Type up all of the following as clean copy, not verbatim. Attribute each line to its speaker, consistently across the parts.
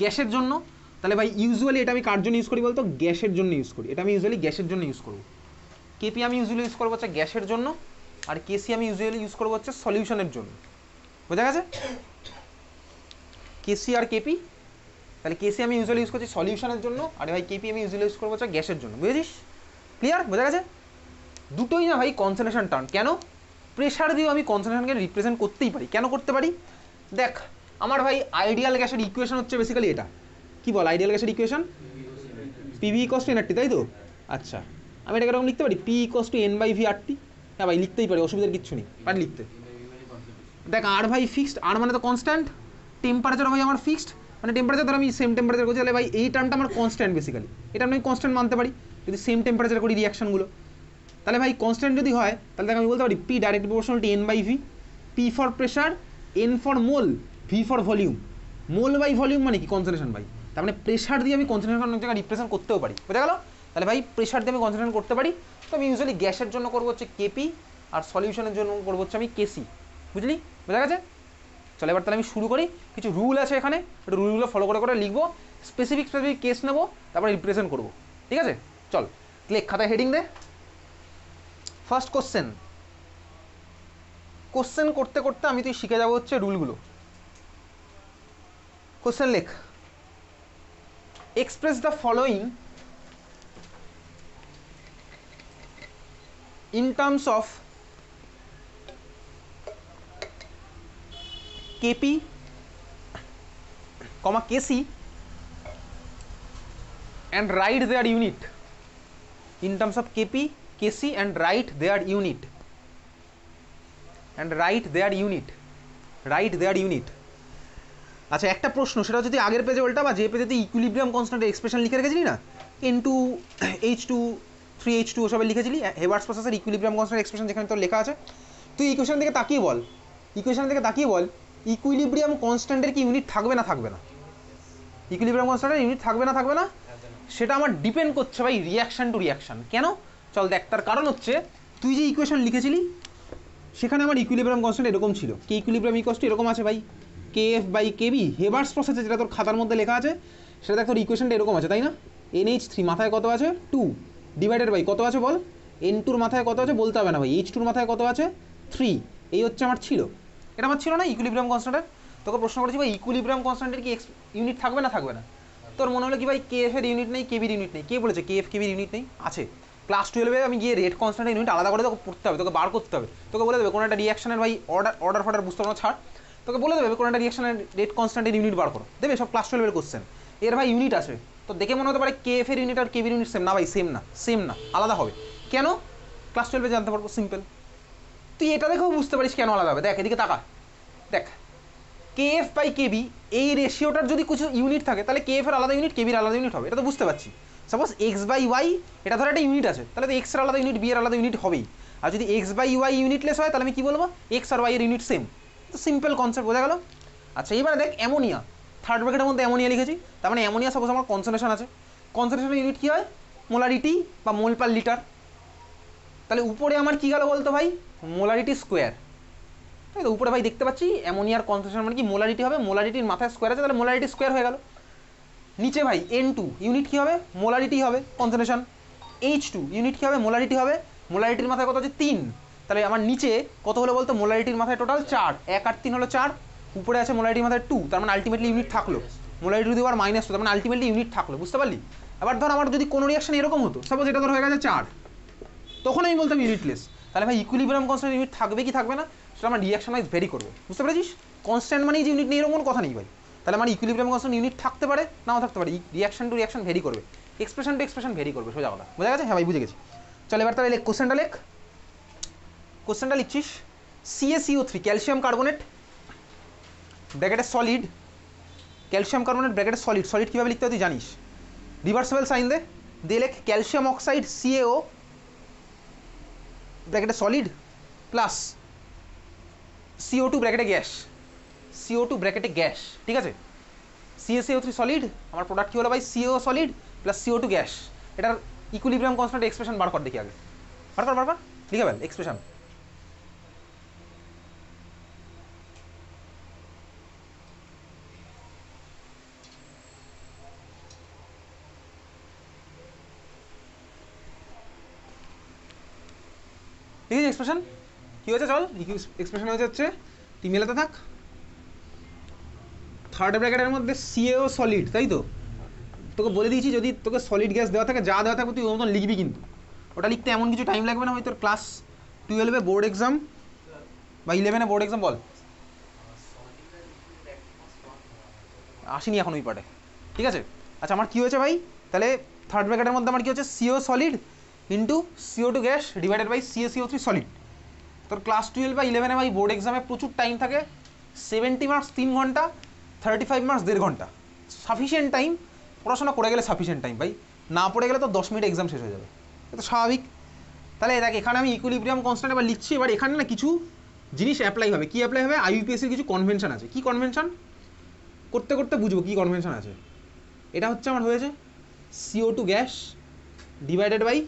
Speaker 1: গ্যাসের জন্য, তাহলে ভাই ইউজুয়ালি এটা আমি কার জন্য ইউজ করি বলতো, গ্যাসের জন্য ইউজ করি, এটা আমি ইউজুয়ালি গ্যাসের জন্য ইউজ করবো। কেপি আমি ইউজুয়ালি ইউজ করবো হচ্ছে গ্যাসের জন্য, আর কেসি আমি ইউজুয়ালি ইউজ করবো হচ্ছে সলিউশনের জন্য। বোঝা গেছে? কেসি আর কেপি, তাহলে কেসি আমি ইউজুয়ালি ইউজ করছি সলিউশনের জন্য, আর ভাই কেপি আমি ইউজুয়ালি ইউজ করবো হচ্ছে গ্যাসের জন্য। বুঝেছিস? ক্লিয়ার? বোঝা গেছে? দুটোই না ভাই কনসেন্ট্রেশন টার্ম। কেন? প্রেশার দিয়েও আমি কনসেন্ট্রেশনকে রিপ্রেজেন্ট করতেই পারি। কেন করতে পারি? দেখ আমার ভাই আইডিয়াল গ্যাসের ইকুয়েশন হচ্ছে বেসিক্যালি এটা। কি বল আইডিয়াল গ্যাসের equation? PV equals to NRT, তাই তো? আচ্ছা, আমি এটাকে এরকম লিখতে পারি, P equals to N by V RT. হ্যাঁ ভাই লিখতেই পারি, অসুবিধার কিচ্ছু নেই, পারি লিখতে। দেখ আর ভাই ফিক্সড, আর মানে তো কনস্ট্যান্ট, টেম্পারেচার ভাই আমার ফিক্সড, মানে টেম্পারেচার ধর আমি সেম টেম্পারেচার করছি, তাহলে ভাই এই টার্মটা আমার কনস্ট্যান্ট বেসিক্যালি, এটা আমি কনস্ট্যান্ট মানতে পারি যদি সেম টেম্পারেচার করি রিয়াকশনগুলো। তাহলে ভাই কনস্ট্যান্ট যদি হয় তাহলে দেখ আমি বলতে পারি P directly proportional to N by V, P for pressure, N for mole, V for volume. Mole by volume মানে কি? কনসেন্ট্রেশন ভাই। তার মানে প্রেশার দিয়ে আমি কনসেন্ট্রেশন অনেক জায়গায় রিপ্রেজেন্ট করতেও পারি। বোঝা গেল? তাহলে ভাই প্রেশার দিয়ে আমি কনসেন্ট্রেশন করতে পারি। তো আমি ইউজুয়ালি গ্যাসের জন্য করবো হচ্ছে কেপি, আর সলিউশনের জন্য করবো হচ্ছে আমি কেসি। বুঝলি? বোঝা গেছে? চলো এবার তাহলে আমি শুরু করি। কিছু রুল আছে এখানে, একটু রুলগুলো ফলো করে করে লিখবো, স্পেসিফিক কেস নেবো, তারপরে রিপ্রেজেন্ট করবো। ঠিক আছে? চল লেখ, খাতায় হেডিং দে। First question. কোশ্চেন করতে করতে আমি তুই শিখে যাবো হচ্ছে রুলগুলো। কোশ্চেন লেখ, express the following in terms of Kp, Kc and write their unit. In terms of Kp, Kc and write their unit. And write their unit. Write their unit. আচ্ছা একটা প্রশ্ন, সেটা যদি আগের পেজে উল্টা বা যে পেজে তুই ইকুইলিব্রিয়াম কনস্ট্যান্টের এক্সপ্রেশন লিখে রেখেছিলি না, N2 H2 3H2 ওসবে লিখেছিলি, হেবার্টস প্রসেসের ইকুইলিব্রিয়াম কনস্ট্যান্ট এক্সপ্রেশন যেখানে তোর লেখা আছে, তুই ইকুয়েশন থেকে তাকিয়ে বল, ইকুয়েশন থেকে তাকিয়ে বল ইকুইলিব্রিয়াম কনস্ট্যান্টের কি ইউনিট থাকবে না থাকবে না? ইকুইলিব্রিয়াম কনস্ট্যান্টের ইউনিট থাকবে না থাকবে না? সেটা আমার ডিপেন্ড করছে ভাই রিয়াকশন টু রিয়াকশন। কেন? চল দেখ, তার কারণ হচ্ছে তুই যে ইকুয়েশন লিখেছিলি সেখানে আমার ইকুইলিব্রিয়াম কনস্ট্যান্ট এরকম ছিল, কে ইকুইলিব্রিয়াম ইকুয়ালস টু এরকম আছে ভাই, কে এফ বাই কেবি। হেবার্টস প্রসেসে যেটা তোর খাতার মধ্যে লেখা আছে সেটা দেখ, তোর ইকুয়েশনটা এরকম আছে তাই না? NH3 মাথায় কত আছে? 2 ডিভাইডেড বাই কত আছে বল? N2 মাথায় কত আছে বলতে হবে না ভাই, H2 মাথায় কত আছে? 3। এই হচ্ছে আমার ছিল, এটা আমার ছিল না ইকুইলিব্রিয়াম কনস্ট্যান্টের। তোকে প্রশ্ন করেছি ভাই ইকুইলিব্রিয়াম কনস্ট্যান্টের কি ইউনিট থাকবে না থাকবে না? তোর মনে হলো কি ভাই কে এফ এর ইউনিট নেই, কেবির ইউনিট নেই। কে বলেছে কে এফ কেবির ইউনিট নেই? আছে। ক্লাস 12-এ আমি গিয়ে রেট কনস্ট্যান্টের ইউনিট আলাদা করে তোকে পড়তে হবে, তোকে বার করতে হবে, তোকে বলে দেবে কোনো একটা রিয়াকশনের ভাই অর্ডার ফর্ডার বুঝতে পারো ছাড়, তোকে বলে দেবে কোনো একটা রিয়াকশনের রেট কনস্ট্যান্টের ইউনিট বার করো, দেবে সব ক্লাস 12-এর কোশ্চেন। এর ভাই ইউনিট আছে, তো দেখে মনে হতে পারে কে এফ এর ইউনিট আর কেবির ইউনিট সেম না ভাই, সেম না, সেম না, আলাদা হবে। কেন? ক্লাস 12-এ জানতে পারবো, সিম্পল। তুই এটা দেখেও বুঝতে পারিস কেন আলাদা হবে। দেখ এদিকে তাকা, দেখ কে এফ বাই কেবি এই রেশিওটার যদি কিছু ইউনিট থাকে তাহলে কে এফ এর আলাদা ইউনিট, কেবির আলাদা ইউনিট হবে, এটা তো বুঝতে পারছি। সাপোজ এক্স বাই ওয়াই, এটা ধর একটা ইউনিট আছে, তাহলে তো এক্স এর আলাদা ইউনিট, বি এর আলাদা ইউনিট হবেই। আর যদি এক্স বাই ওয়াই ইউনিটলেস হয় তাহলে আমি কি বলবো, এক্স আর ওয়াই এর ইউনিট সেম। তো সিম্পল কনসেপ্ট, বোঝা গেল? আচ্ছা এবারে দেখ অ্যামোনিয়া, থার্ড ব্র্যাকেটের মধ্যে অ্যামোনিয়া লিখেছি, তার মানে অ্যামোনিয়া সাপোজ আমার কনসেন্ট্রেশন আছে, কনসেন্ট্রেশনের ইউনিট কী হয়? মোলারিটি বা মোল পার লিটার। তাহলে উপরে আমার কি গেল বলতো ভাই? Molarity square. তাই তো উপরে ভাই দেখতে পাচ্ছি অ্যামোনিয়ার কনসেন্ট্রেশন মানে কি মোলারিটি হবে, মোলারিটির মাথায় স্কোয়ার আছে, তাহলে মোলারিটি স্কোয়ার হয়ে গেল। নিচে ভাই N2 ইউনিট কী হবে? মোলারিটি হবে কনসেন্ট্রেশন। H2 ইউনিট কী হবে? মোলারিটি হবে। মোলারিটির মাথায় কত আছে? 3। তাহলে আমার নিচে কত হলো বলতো? মোলারিটির মাথায় টোটাল 4, 1 আর 3 হলো 4, উপরে আছে মোলারিটির মাথায় 2, তার মানে আলটিমেটলি ইউনিট থাকলো। মোলারিটি যদি আবার -2, তার মানে আলটিমেটলি ইউনিট থাকলো, বুঝতে পারলি? এবার ধর আমার যদি কোনো রিয়াকশন এরকম হতো, সাপোজ এটা ধর হয়ে গেছে 4, তখন আমি বলতাম ইউনিটলেস। তাহলে ভাই ইকুইলিব্রিয়াম কনস্ট্যান্ট ইউনিট থাকবে কি থাকবে না সেটা আমার রিয়াকশন ওয়াইজ ভেরি করবে, বুঝতে পেরেছিস? কনস্ট্যান্ট মানেই যে ইউনিট নেই এরকম কোনো কথা নেই ভাই। তাহলে আমার ইকুইলিব্রিয়াম কনস্ট্যান্ট ইউনিট থাকতে পারে নাও থাকতে পারে, রিয়াকশন টু রিয়াকশন ভেরি করবে, এক্সপ্রেশন টু এক্সপ্রেশন ভেরি করবে, সোজা কথা। বোঝা গেছে? হ্যাঁ ভাই বুঝে গেছি। চল এবার তাহলে কোশ্চেনটা লেখ। কোশ্চেনটা লিখছিস, CaCO3 ক্যালসিয়াম কার্বনেট ব্র্যাকেটে সলিড, ক্যালসিয়াম কার্বনেট ব্র্যাকেটে সলিড, সলিড কীভাবে লিখতে হয় তুই জানিস, রিভার্সেবল সাইন দে, দিয়ে লেখ ক্যালসিয়াম অক্সাইড CaO ব্র্যাকেটে সলিড প্লাস CO2 ব্র্যাকেটে গ্যাস, CO2 ব্র্যাকেটে গ্যাস, ঠিক আছে? CaCO3 সলিড, আমার প্রোডাক্ট কী হলো ভাই? CaO solid plus CO2 gas. এটার ইকুইলিব্রিয়াম কনস্ট্যান্ট এক্সপ্রেশন বার কর দেখি আগে, বার কর লিখে ফেল এক্সপ্রেশন। ঠিক আছে এক্সপ্রেশন কী হয়েছে, চল এক্সপ্রেশন হচ্ছে তুই মেলাতে থাক। থার্ড ব্র্যাকেটের মধ্যে সিএও সলিড, তাই তো? তোকে বলে দিয়েছি যদি তোকে সলিড গ্যাস দেওয়া থাকে, যা দেওয়া থাকবে তুই ওর মতন লিখবি, কিন্তু ওটা লিখতে এমন কিছু টাইম লাগবে না। হয়তো তোর ক্লাস 12-এ বোর্ড এক্সাম বা 11-এ বোর্ড এক্সাম, বল আসিনি এখন ওই পার্টে, ঠিক আছে? আচ্ছা আমার কী হয়েছে ভাই, তাহলে থার্ড ব্র্যাকেটের মধ্যে আমার কী হচ্ছে, CO solid into CO2 gas divided by CaCO3 solid. তোর ক্লাস 12 বা 11-এ ভাই বোর্ড এক্সামে প্রচুর টাইম থাকে, 70 মার্কস 3 ঘন্টা, 35 মার্কস 1.5 ঘন্টা, সাফিসিয়েন্ট টাইম। পড়াশোনা করে গেলে সাফিসিয়েন্ট টাইম ভাই, না পড়ে গেলে তো 10 মিনিট এক্সাম শেষ হয়ে যাবে, এটা স্বাভাবিক। তাহলে দেখ এখানে আমি ইকুইলিব্রিয়াম কনস্ট্যান্ট এবার লিখছি। এবার এখানে না কিছু জিনিস অ্যাপ্লাই হবে। কী অ্যাপ্লাই হবে? IUPACর কিছু কনভেনশন আছে। কি কনভেনশন করতে করতে বুঝবো কী কনভেনশন আছে। এটা হচ্ছে আমার হয়েছে CO2 gas divided by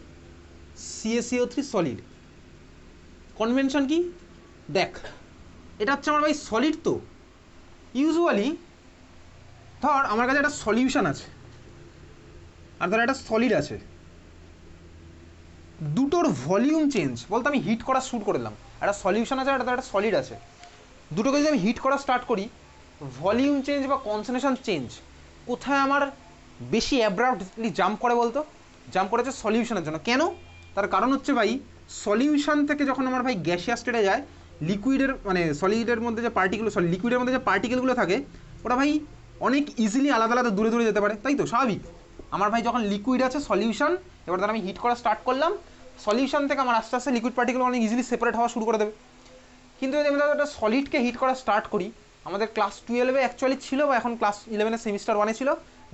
Speaker 1: CaCO3 solid. Convention কি দেখ, এটা হচ্ছে আমার ভাই সলিড। তো ইউজুয়ালি ধর আমার কাছে একটা সলিউশন আছে আর ধর একটা সলিড আছে, দুটোর ভলিউম চেঞ্জ বলতে আমি হিট করা শুরু করলাম। একটা সলিউশন আছে আর একটা সলিড আছে, দুটোকে যদি আমি হিট করা স্টার্ট করি, ভলিউম চেঞ্জ বা কনসেন্ট্রেশন চেঞ্জ কোথায় আমার বেশি অ্যাব্রাপ্টলি জাম্প করে বলতো? জাম্প করেছে সলিউশনের জন্য। কেন? তার কারণ হচ্ছে ভাই সলিউশন থেকে যখন আমার ভাই গ্যাসিয়াস স্টেটে যায়, লিকুইডের মানে সলিডের মধ্যে যে পার্টিকেল, সরি লিকুইডের মধ্যে যে পার্টিকেলগুলো থাকে ওরা ভাই অনেক ইজিলি আলাদা আলাদা দূরে দূরে যেতে পারে, তাই তো? স্বাভাবিক। আমার ভাই যখন লিকুইড আছে সলিউশন, এবার ধর আমি হিট করা স্টার্ট করলাম, সলিউশন থেকে আমার আস্তে আস্তে লিকুইড পার্টিকেল অনেক ইজিলি সেপারেট হওয়া শুরু করে দেবে। কিন্তু যদি আমি একটা সলিডকে হিট করা স্টার্ট করি, আমাদের ক্লাস 12-এ অ্যাকচুয়ালি ছিল বা এখন ক্লাস 11-এর সেমিস্টার 1-এ ছিল,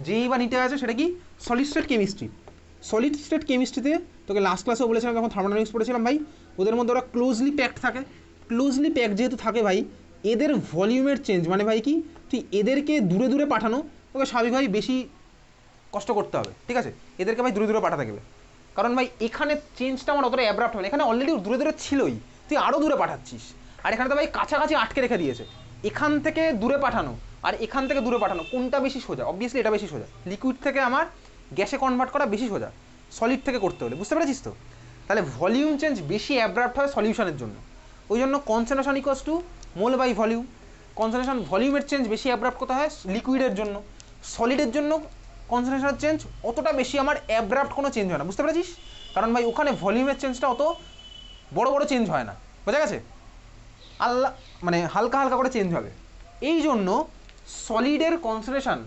Speaker 1: যেই বা নিটে আছে সেটা কি solid state chemistry. Solid state কেমিস্ট্রিতে তোকে লাস্ট ক্লাসেও বলেছিলাম যখন থার্মোডাইনামিক্স পড়েছিলাম ভাই, ওদের মধ্যে ওরা ক্লোজলি প্যাকড থাকে। ক্লোজলি প্যাক যেহেতু থাকে ভাই, এদের ভলিউমের চেঞ্জ মানে ভাই কি, তুই এদেরকে দূরে দূরে পাঠানো তোকে স্বাভাবিকভাবে বেশি কষ্ট করতে হবে, ঠিক আছে? এদেরকে ভাই দূরে দূরে পাঠাতে গেলে, কারণ ভাই এখানে চেঞ্জটা আমার অতটা অ্যাব্রাপ্ট হবে না। এখানে অলরেডি দূরে দূরে ছিলই, তুই আরও দূরে পাঠাচ্ছিস। আর এখানে তো ভাই কাছাকাছি আটকে রেখে দিয়েছে। এখান থেকে দূরে পাঠানো আর এখান থেকে দূরে পাঠানো কোনটা বেশি সোজা? অবভিয়াসলি এটা বেশি সোজা। লিকুইড থেকে আমার গ্যাসে কনভার্ট করা বেশি সোজা সলিড থেকে করতে হলে, বুঝতে পেরেছিস তো? তাহলে ভলিউম চেঞ্জ বেশি অ্যাব্রাপ্ট হয় সলিউশনের জন্য। ওই জন্য concentration equals to mole by volume. Concentration ভলিউমের চেঞ্জ বেশি অ্যাব্রাপ্ট করতে হয় লিকুইডের জন্য। সলিডের জন্য কনসেন্ট্রেশনের চেঞ্জ অতটা বেশি আমার অ্যাব্রাপ্ট কোনো চেঞ্জ হয় না, বুঝতে পেরেছিস? কারণ ভাই ওখানে ভলিউমের চেঞ্জটা অত বড় বড় চেঞ্জ হয় না, বোঝা গেছে? আল্লাহ মানে হালকা হালকা করে চেঞ্জ হবে। এই জন্য সলিডের কনসেন্ট্রেশন,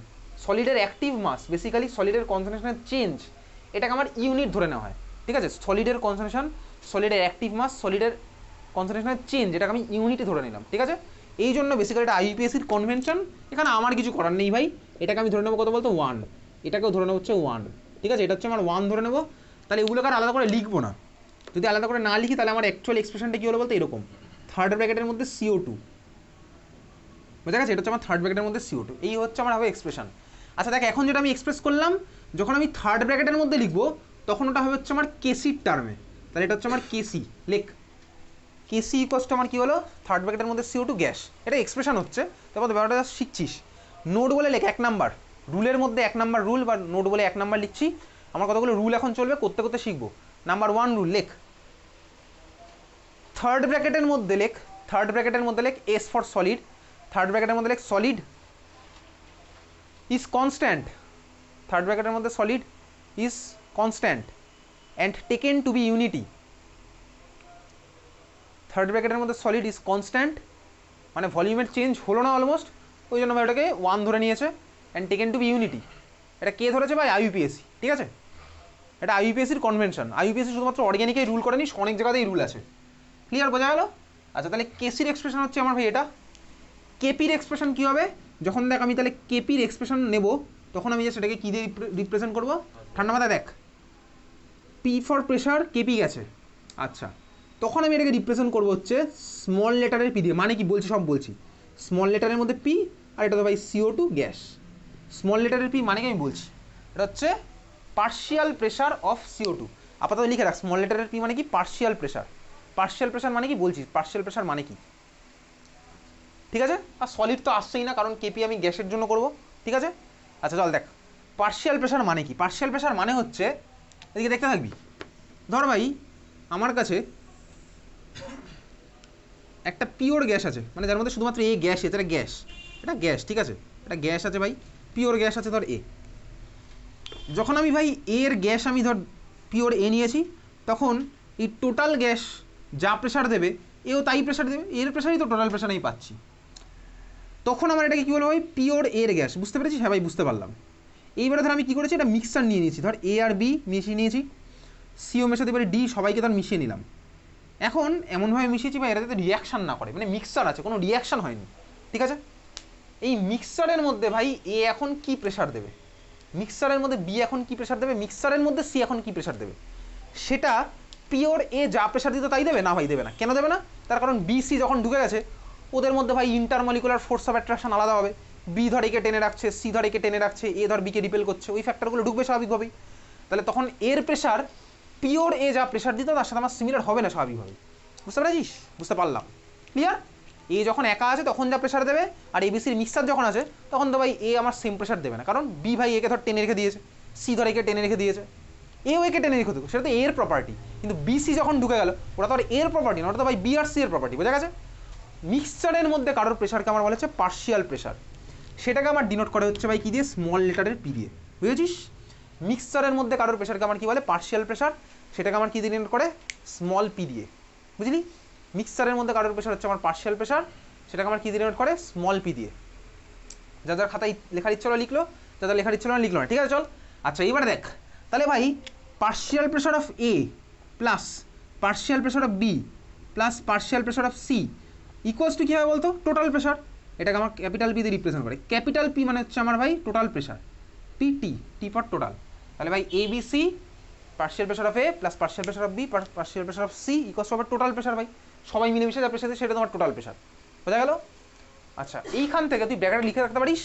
Speaker 1: সলিডের অ্যাক্টিভ মাস, বেসিক্যালি সলিডের কনসেন্ট্রেশনের চেঞ্জ, এটাকে আমার ইউনিট ধরে নেওয়া হয়, ঠিক আছে? সলিডের কনসেন্ট্রেশন, সলিডের অ্যাক্টিভ মাস, সলিডের কনসেন্ট্রেশনের চেঞ্জ, এটাকে আমি ইউনিটে ধরে নিলাম, ঠিক আছে? এই জন্য বেসিক্যালি এটা IUPACর কনভেনশন। এখানে আমার কিছু করার নেই ভাই, এটাকে আমি ধরে নেবো কত বলতো 1, এটাকেও ধরে নেবো হচ্ছে 1, ঠিক আছে? এটা হচ্ছে আমার 1 ধরে নেবো। তাহলে এগুলোকে আর আলাদা করে লিখবো না। যদি আলাদা করে না লিখি তাহলে আমার অ্যাকচুয়াল এক্সপ্রেশনটা কী হলো বলতো এরকম, থার্ড ব্র্যাকেটের মধ্যে CO2, বোঝা গেছে? এটা হচ্ছে আমার থার্ড ব্র্যাকেটের মধ্যে CO2, এই হচ্ছে আমার হবে এক্সপ্রেশন। আচ্ছা দেখ এখন যেটা আমি এক্সপ্রেস করলাম, যখন আমি থার্ড ব্র্যাকেটের মধ্যে লিখবো তখন ওটা হবে হচ্ছে আমার কেসির টার্মে। তাহলে এটা হচ্ছে আমার কেসি, লেখ কেসি ইকুয়ালস টু আমার কী হলো, থার্ড ব্র্যাকেটের মধ্যে CO2 গ্যাস। এটা এক্সপ্রেশন হচ্ছে, তারপর ব্যাপারটা শিখছিস। নোট বলে লেখ 1 নাম্বার, রুলের মধ্যে 1 নাম্বার রুল বা নোট বলে 1 নাম্বার লিখছি। আমার কতগুলো রুল এখন চলবে, করতে করতে শিখবো। নাম্বার 1 রুল লেখ, থার্ড ব্র্যাকেটের মধ্যে লেখ, থার্ড ব্র্যাকেটের মধ্যে লেখ S ফর সলিড, থার্ড ব্র্যাকেটের মধ্যে লেখ সলিড ইজ কনস্ট্যান্ট, থার্ড ব্র্যাকেটের মধ্যে solid is constant and taken to be unity. Third ব্র্যাকেটের মধ্যে সলিড ইজ কনস্ট্যান্ট মানে ভলিউমের চেঞ্জ হলো না অলমোস্ট, ওই জন্য ভাই ওটাকে 1 ধরে নিয়েছে। And taken to be unity, এটা কে ধরেছে ভাই? IUPAC, ঠিক আছে? এটা IUPACর কনভেনশন। IUPAC শুধুমাত্র অর্গ্যানিকেই রুল করেনি, অনেক জায়গাতেই রুল আছে। ক্লিয়ার, বোঝা গেল? আচ্ছা তাহলে কেসির এক্সপ্রেশন হচ্ছে আমার ভাই এটা। কেপির এক্সপ্রেশন কী হবে? যখন দেখ আমি তাহলে কেপির এক্সপ্রেশন নেব তখন আমি সেটাকে কী দিয়ে রিপ্রেজেন্ট করবো? ঠান্ডা মাথায় দেখ, পি ফর প্রেশার, কেপি গেছে। আচ্ছা তখন আমি এটাকে রিপ্রেজেন্ট করবো হচ্ছে স্মল লেটারের পি দিয়ে। মানে কি বলছি সব বলছি, স্মল লেটারের মধ্যে পি আর এটা তো ভাই CO2 গ্যাস। স্মল লেটারের পি মানে কি আমি বলছি, এটা হচ্ছে পার্শিয়াল প্রেশার অফ CO2। আপাতত লিখে রাখ, স্মল লেটারের পি মানে কি পার্শিয়াল প্রেশার। পার্শিয়াল প্রেশার মানে কি বলছি, পার্শিয়াল প্রেশার মানে কি, ঠিক আছে? আর সলিড তো আসছেই না কারণ কেপি আমি গ্যাসের জন্য করব, ঠিক আছে? আচ্ছা চল দেখ পার্শিয়াল প্রেশার মানে কি। পার্শিয়াল প্রেশার মানে হচ্ছে, এদিকে দেখতে থাকবি, ধর ভাই আমার কাছে একটা পিওর গ্যাস আছে, মানে যার মধ্যে শুধুমাত্র এ গ্যাস, এটা গ্যাস, এটা গ্যাস, ঠিক আছে, এটা গ্যাস আছে ভাই, পিওর গ্যাস আছে ধর এ। যখন আমি ভাই এর গ্যাস আমি ধর পিওর এ নিয়েছি, তখন এই টোটাল গ্যাস যা প্রেশার দেবে এও তাই প্রেশার দেবে, এর প্রেশারই তো টোটাল প্রেশার আমি পাচ্ছি। তখন আমার এটাকে কী বলবো ভাই, পিওর এর গ্যাস। বুঝতে পেরেছিস? হ্যাঁ ভাই বুঝতে পারলাম। এইবারে ধর আমি কী করেছি, এটা মিক্সার নিয়ে নিয়েছি, ধর এ আর বি মিশিয়ে নিয়েছি, সিও মেশাতে পারি ডি, সবাইকে ধর মিশিয়ে নিলাম। এখন এমনভাবে মিশিয়েছি ভাই এরা যাতে রিয়াকশান না করে, মানে মিক্সার আছে, কোনো রিয়াকশান হয়নি, ঠিক আছে। এই মিক্সারের মধ্যে ভাই এ এখন কি প্রেশার দেবে, মিক্সারের মধ্যে বি এখন কি প্রেশার দেবে, মিক্সারের মধ্যে সি এখন কি প্রেশার দেবে, সেটা পিওর এ যা প্রেশার দিতে তাই দেবে না ভাই, দেবে না। কেন দেবে না? তার কারণ বি সি যখন ঢুকে গেছে ওদের মধ্যে ভাই ইন্টারমলিকুলার ফোর্স অফ অ্যাট্রাকশন আলাদা হবে, বি ধর একে টেনে রাখছে, সি ধর একে টেনে রাখছে, এ ধর বিকে রিপেল করছে, ওই ফ্যাক্টরগুলো ঢুকবে স্বাভাবিকভাবেই। তাহলে তখন এর প্রেশার পিওর এ যা প্রেশার দিত তার সাথে আমার সিমিলার হবে না স্বাভাবিকভাবে। বুঝতে পেরেছিস? বুঝতে পারলাম, ক্লিয়ার। এ যখন একা আছে তখন যা প্রেশার দেবে, আর এবিসির মিক্সার যখন আছে তখন তো ভাই এ আমার সেম প্রেশার দেবে না, কারণ বি ভাই একে ধর টেনে রেখে দিয়েছে, সি ধর একে টেনে রেখে দিয়েছে, এও একে টেনে রেখে দেবো, সেটা তো এর প্রপার্টি। কিন্তু বিসি যখন ঢুকে গেল ওটা তো আর এর প্রপার্টি না, ওটা তো ভাই বি আর সি এর প্রপার্টি। বোঝা গেছে? মিক্সচারের মধ্যে কারোর প্রেশারকে আমার বলা হচ্ছে পার্শিয়াল প্রেশার, সেটাকে আমার ডিনোট করা হচ্ছে ভাই কী দিয়ে, স্মল লেটারের পি দিয়ে। বুঝেছিস? মিক্সচারের মধ্যে কারোর প্রেশারকে আমার কী বলে, পার্শিয়াল প্রেশার, সেটাকে আমার কী দিয়ে ডিনোট করে, স্মল পি দিয়ে। বুঝলি? মিক্সচারের মধ্যে কারোর প্রেশার হচ্ছে আমার পার্শিয়াল প্রেশার, সেটাকে আমার কী দিয়ে ডিনোট করে, স্মল পি দিয়ে। যা যার খাতায় লেখার ইচ্ছা হলো লিখলো, যা যার লেখার ইচ্ছা হলো লিখলো না, ঠিক আছে চল। আচ্ছা এইবার দেখ তাহলে ভাই, partial pressure of A plus partial pressure of B plus partial pressure of C equals to কী হবে বলতো, টোটাল প্রেশার। এটাকে আমার ক্যাপিটাল পি দিয়ে রিপ্রেজেন্ট করে। ক্যাপিটাল পি মানে হচ্ছে আমার ভাই total pressure, P T, T for total. তাহলে ভাই A B C partial pressure of A plus partial pressure of B partial pressure of C equals to total pressure. ভাই সবাই মিলেমিশে যা প্রেশার দেয় সেটা তোমার টোটাল প্রেশার। বোঝা গেল? আচ্ছা এইখান থেকে তুই ব্র্যাকেটে লিখে রাখতে পারিস।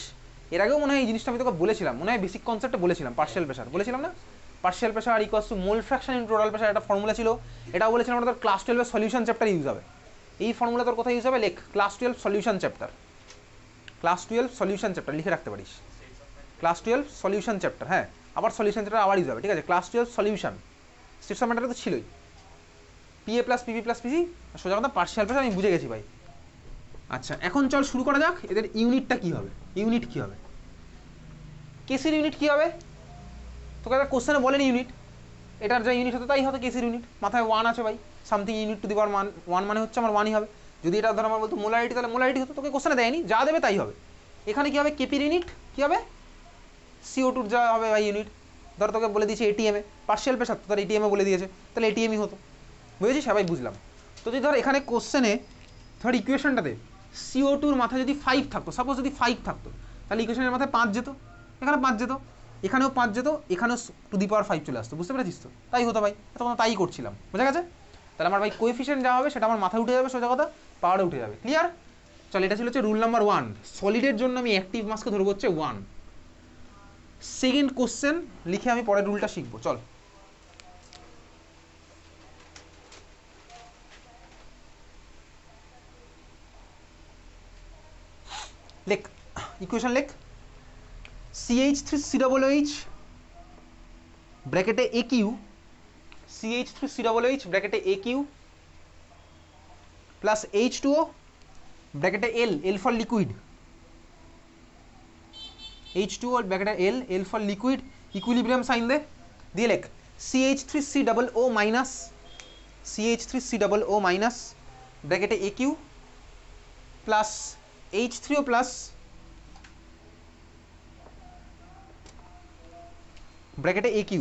Speaker 1: এর আগেও মনে হয় এই জিনিসটা আমি তোকে বলেছিলাম, মনে হয় বেসিক কনসেপ্টে বলেছিলাম, পার্শিয়াল প্রেশার বলেছিলাম না, partial pressure equals to mole fraction in total pressure, একটা ফর্মুলা ছিল। এটাও বলেছিলাম আমরা তোর ক্লাস 12 সলিউশন চ্যাপ্টার ইউজ হবে। এই ফর্মুলা তোর কোথায় ইউজ হবে, লেখ class 12 solution chapter, class 12 solution chapter লিখে রাখতে পারিস, ক্লাস 12 সলিউশন চ্যাপ্টার। হ্যাঁ আবার সলিউশন চ্যাপ্টার আবার ইউজ হবে, ঠিক আছে। ক্লাস 12 সলিউশন, স্টেটস অফ ম্যাটারে তো ছিলই, PA plus PB plus PC, সোজা কথা পার্শিয়াল প্রেশার আমি বুঝে গেছি ভাই। আচ্ছা এখন চল শুরু করা যাক, এদের ইউনিটটা কী হবে, ইউনিট কী হবে, কেসির ইউনিট কী হবে। তোকে একটা কোশ্চেনে বলেনি ইউনিট, এটার যা ইউনিট হতো তাই হতো কেসির ইউনিট। মাথায় ওয়ান আছে ভাই, something unit two the power one মানে হচ্ছে আমার ওয়ানই হবে। যদি এটা ধর আমার বলতো মোলারিটি, তাহলে মোলারিটি হতো। তোকে কোশ্চেনে দেয়নি, যা দেবে তাই হবে। এখানে কী হবে, কেপির ইউনিট কী হবে, সিও টুর যা হবে ভাই ইউনিট। ধর তোকে বলে দিয়েছে এটিএমে, পার্শিয়াল প্রেশার তো ধর এটিএমে বলে দিয়েছে, তাহলে এটিএমই হতো। বুঝেছিস? সবাই বুঝলাম। তো যদি ধর এখানে কোশ্চেনে ধর ইকুয়েশনটাতে সিও টুর মাথায় যদি 5 থাকতো, সাপোজ যদি 5 থাকতো, তাহলে ইকুয়েশনের মাথায় 5 যেত, এখানে 5 যেত, এখানেও 5 যেত, এখানেও টু দি পাওয়ার 5 চলে আসতো। বুঝতে পেরেছিস তো? তাই হতো ভাই, তখন তাই করছিলাম। বোঝা গেছে? তাহলে আমার ভাই কোএফিশিয়েন্ট যা হবে সেটা আমার মাথায় উঠে যাবে, সোজা কথা পাওয়ারে উঠে যাবে। ক্লিয়ার? চল এটা ছিল হচ্ছে রুল নাম্বার 1। সলিডের জন্য আমি অ্যাক্টিভ মাসকে ধরবো হচ্ছে 1। সেকেন্ড কোশ্চেন লিখে আমি পরের রুলটা শিখবো। চল লেখ, ইকুয়েশন লেখ, CH3COOH ব্র্যাকেটে AQ, CH3COOH ব্র্যাকেটে AQ প্লাস H2O ব্র্যাকেটে L, L for liquid, H2O ব্র্যাকেটে L, L for liquid, equilibrium sign দে, দিয়ে লেখ CH3COO মাইনাস, CH3COO মাইনাস ব্র্যাকেটে AQ প্লাস H3O প্লাস ব্র্যাকেটে AQ।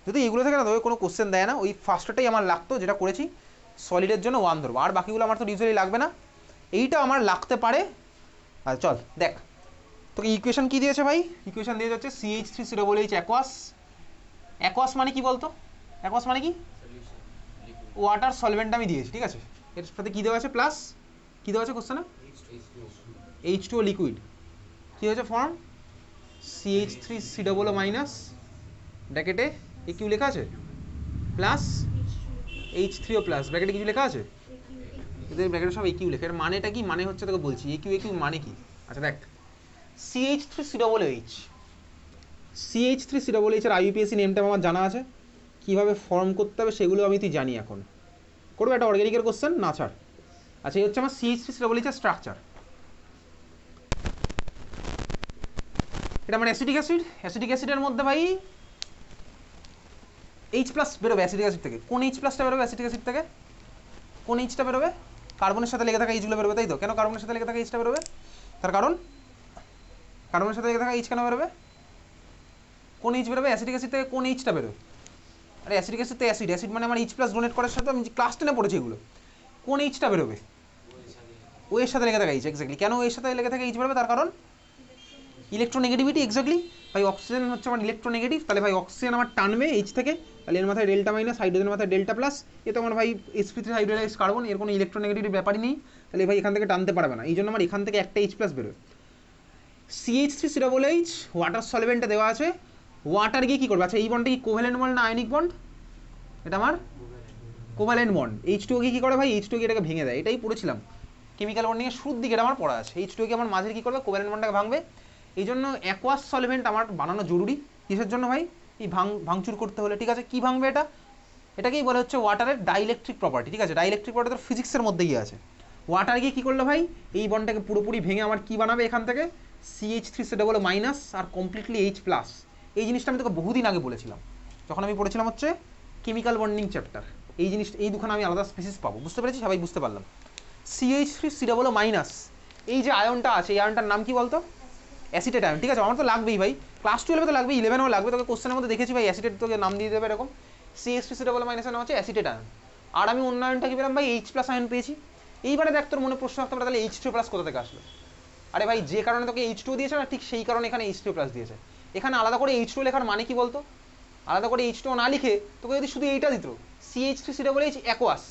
Speaker 1: যদি এগুলো থাকে না তবে কোনো কোশ্চেন দেয় না, ওই ফার্স্টটাই আমার লাগতো, যেটা করেছি সলিডের জন্য 1 ধরবো, আর বাকিগুলো আমার তো ইউজুয়ালি লাগবে না, এইটা আমার লাগতে পারে। আর চল দেখ তোকে ইকুয়েশন কী দিয়েছে ভাই, ইকুয়েশন দিয়ে যাচ্ছে CH3COOH অ্যাকোয়াস। অ্যাকোয়াস মানে কি বলতো, অ্যাকোয়াস মানে কি, ওয়াটার সলভেন্ট আমি দিয়েছি, ঠিক আছে। এর সাথে কী দেওয়া আছে, প্লাস কী দেওয়া আছে কোশ্চেনে, H2O লিকুইড, কী হয়েছে ফর্ম, CH3COO মাইনাস ব্র্যাকেটে AQ লেখা আছে প্লাস H3O প্লাস ব্র্যাকেটে কিছু লেখা আছে, এদের ব্র্যাকেটে সব AQ লেখা। এর মানেটা কি, মানে হচ্ছে তোকে বলছি AQ মানে কি। আচ্ছা দেখ CH3COOH, CH3COOH এর IUPAC নেমটা আমার জানা আছে, কীভাবে ফর্ম করতে হবে সেগুলো আমি তুই জানি এখন। করবো একটা অর্গানিকের কোশ্চেন না ছাড়। আচ্ছা এই হচ্ছে আমার CH3COOH এর স্ট্রাকচার। এটা আমার অ্যাসিটিক অ্যাসিড, অ্যাসিটিক অ্যাসিডের মধ্যে ভাই H প্লাস বেরোবে অ্যাসিটিক অ্যাসিড থেকে। কোন H প্লাসটা বেরোবে অ্যাসিটিক অ্যাসিড থেকে? কোন Hটা বেরোবে? কার্বনের সাথে লেগে থাকা Hগুলো বেরোবে, তাই তো? কেন কার্বনের সাথে লেগে থাকা Hটা বেরোবে? তার কারণ কার্বনের সাথে লেগে থাকা H কেন বেরোবে? কোন H বেরোবে অ্যাসিটিক অ্যাসিড থেকে? কোন Hটা বেরোবে? আরে অ্যাসিটিক অ্যাসিড তো অ্যাসিড, অ্যাসিড মানে আমার H প্লাস ডোনেট করার সাথে আমি ক্লাস 10 পড়েছি এগুলো। কোন Hটা বেরোবে? ও এর সাথে লেগে থাকা H, এক্স্যাক্টলি। কেন এর সাথে লেগে থাকা H বেরোবে? তার কারণ ইলেকট্রোনেগেটিভিটি, এক্স্যাক্টলি। ভাই অক্সিজেন হচ্ছে আমার ইলেকট্রোনেগেটিভ, তাহলে ভাই অক্সিজেন আমার টানবে H থেকে, তাহলে এর মাথায় ডেল্টা মাইনাস, হাইড্রোজেনের মাথায় ডেল্টা প্লাস। এ তো আমার ভাই sp3 হাইড্রোলাইজ কার্বন, এর কোনো ইলেকট্রোনেগেটিভ ব্যাপারই নেই, তাহলে ভাই এখান থেকে টানতে পারবে না। এই জন্য আমার এখান থেকে একটা H প্লাস বেরোয়। CH3COOH ওয়াটার সলভেন্টে দেওয়া আছে, ওয়াটার গিয়ে কী করবে? আচ্ছা এই বন্ডটা কি কোভ্যালেন্ট বন্ড না আয়নিক বন্ড? এটা আমার কোভ্যালেন্ট বন্ড। H2O কি করে ভাই? H2O কি এটাকে ভেঙে দেয়, এটাই পড়েছিলাম কেমিক্যাল বন্ডিংয়ের শুরুর দিকে, এটা আমার পড়া আছে। H2O কি আমার মাঝের কী করবে? কোভ্যালেন্ট বন্ডটাকে ভাঙবে। এই জন্য অ্যাকোয়াস সলভেন্ট আমার বানানো জরুরি। কিসের জন্য ভাই? এই ভাঙচুর করতে হলে। ঠিক আছে, কী ভাঙবে এটা? এটাকেই বলে হচ্ছে ওয়াটারের ডাইইলেকট্রিক প্রপার্টি। ঠিক আছে, ডাইইলেকট্রিক প্রপার্টি তো ফিজিক্সের মধ্যে গিয়ে আছে। ওয়াটার গিয়ে কী করলো ভাই? এই বন্ডটাকে পুরোপুরি ভেঙে আমার কী বানাবে? এখান থেকে CH3COO মাইনাস আর কমপ্লিটলি H প্লাস। এই জিনিসটা আমি তোকে বহুদিন আগে বলেছিলাম, যখন আমি পড়েছিলাম হচ্ছে কেমিক্যাল বন্ডিং চ্যাপ্টার। এই জিনিসটা, এই দুখানে আমি আলাদা স্পিসিস পাবো, বুঝতে পেরেছি? সবাই বুঝতে পারলাম। CH3COO মাইনাস, এই যে আয়নটা আছে, এই আয়নটার নাম কি বলতো? Acetate ion. ঠিক আছে, আমার তো লাগবেই ভাই, ক্লাস 12 তো লাগবে, 11এও লাগবে। তোকে কোশ্চেনের মধ্যে দেখেছি ভাই অ্যাসিটেট, তোকে নাম দিয়ে দেবে এরকম। CH3COO মাইনাসের নাম হচ্ছে অ্যাসিটেট আয়ন। আর আমি অন্য আয়নটা কি পেলাম ভাই? H প্লাস আয়ন পেয়েছি। এইবারে দেখ তোর মনে প্রশ্ন আসতে পারে, তাহলে H2 প্লাস কোথা থেকে আসলো? আরে ভাই যে কারণে তোকে H2 দিয়েছে না, ঠিক সেই কারণে এখানে H2 প্লাস দিয়েছে। এখানে আলাদা করে H2 লেখার মানে কি বলতো? আলাদা করে H2 না লিখে তোকে যদি শুধু এইটা দিত, CH3COOH অ্যাকোয়াস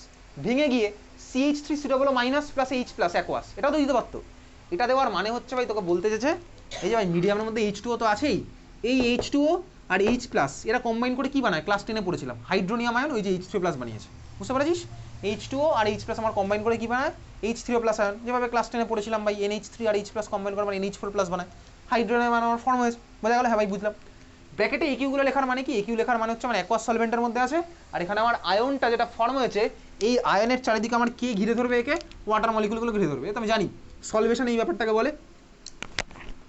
Speaker 1: ভেঙে গিয়ে CH3COO minus plus H plus aqueous, এটাও তো দিতে পারতো। এটা দেওয়ার মানে হচ্ছে ভাই তোকে বলতে চেয়েছে এই যে ভাই মিডিয়ামের মধ্যে H2O তো আছেই, এই H2O আর H প্লাস এরা কম্বাইন করে কি বানায়? ক্লাস 10 পড়েছিলাম হাইড্রোনিয়াম আয়ন, ওই যে H3 প্লাস বানিয়েছে, বুঝতে পারছিস? H2O আর H প্লাস আমার কম্বাইন করে কি বানায়? H3O plus ion. যেভাবে ক্লাস 10 পড়েছিলাম ভাই NH3 আর H প্লাস কম্বাইন করে মানে NH4 প্লাস বানায়, হাইড্রোনিয়াম আয়ন আমার ফর্ম হয়েছে। বোঝা গেল? হ্যাঁ ভাই বুঝলাম। ব্র্যাকেটে একিউগুলো লেখার মানে কি? একিউ লেখার মানে হচ্ছে আমার অ্যাকোয়াস সলভেন্টের মধ্যে আছে, আর এখানে আমার আয়নটা যেটা ফর্ম হয়েছে, এই আয়নের চারিদিকে আমার কে ঘিরে ধরবে? একে ওয়াটার মলিকুলগুলো ঘিরে ধরবে। তো আমি জানি সলভেশন এই ব্যাপারটাকে বলে।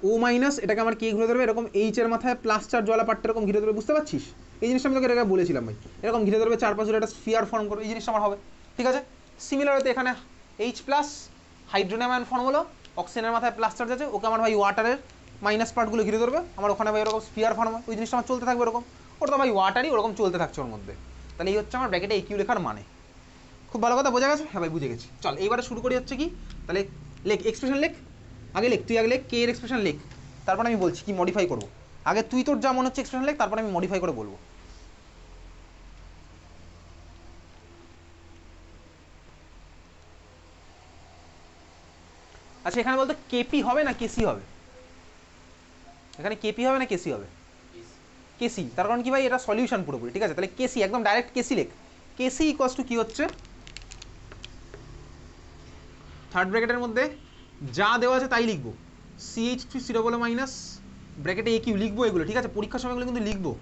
Speaker 1: ও মাইনাস এটাকে আমার কে ঘিরে ধরবে? এরকম H এর মাথায় প্লাস চার্জ জলা পাট্টা এরকম ঘিরে ধরবে, বুঝতে পারছিস? এই জিনিসটা আমি তোকে এটাকে বলেছিলাম ভাই, এরকম ঘিরে ধরবে, চারপাশে একটা স্ফিয়ার ফর্ম করবে, এই জিনিসটা আমার হবে। ঠিক আছে, সিমিলার হতে এখানে H plus hydronium ion form হলো, অক্সিজেনের মাথায় প্লাস চার্জ আছে, ওকে আমার ভাই ওয়াটারের মাইনাস পার্টগুলো ঘিরে ধরবে, আমার ওখানে ভাই এরকম স্ফিয়ার ফর্ম হয়, ওই জিনিসটা আমার চলতে থাকবে এরকম। ওটা তো ভাই ওয়াটারই ওরকম চলতে থাকছে ওর মধ্যে। তাহলে এই হচ্ছে আমার ব্র্যাকেটে একিউ লেখার মানে। খুব ভালো কথা, বোঝা গেছে? হ্যাঁ ভাই বুঝে গেছি। চল এইবারে শুরু করি হচ্ছে কি, তাহলে লেখ এক্সপ্রেশন লেখ, আগে লেখ, তুই আগে লেখ কে এর এক্সপ্রেশন লেখ, তারপর আমি বলছি কি মডিফাই করবো। আগে তুই তোর যা মনে হচ্ছে এক্সপ্রেশন লেখ, তারপর আমি মডিফাই করে বলবো। আচ্ছা এখানে বলতো কেপি হবে না কেসি হবে? এখানে কেপি হবে না কেসি হবে? কেসি। তার কারণ কি ভাই? এটা সলিউশন পুরোপুরি। ঠিক আছে, তাহলে কেসি, একদম ডাইরেক্ট কেসি লেখ। কেসি ইকুয়ালস টু কি হচ্ছে? থার্ড ব্র্যাকেটের মধ্যে যা দেওয়া আছে তাই লিখবো। CH3COO মাইনাস ব্র্যাকেটে একিউ লিখবো এগুলো, ঠিক আছে? পরীক্ষার সময়গুলো কিন্তু লিখবো।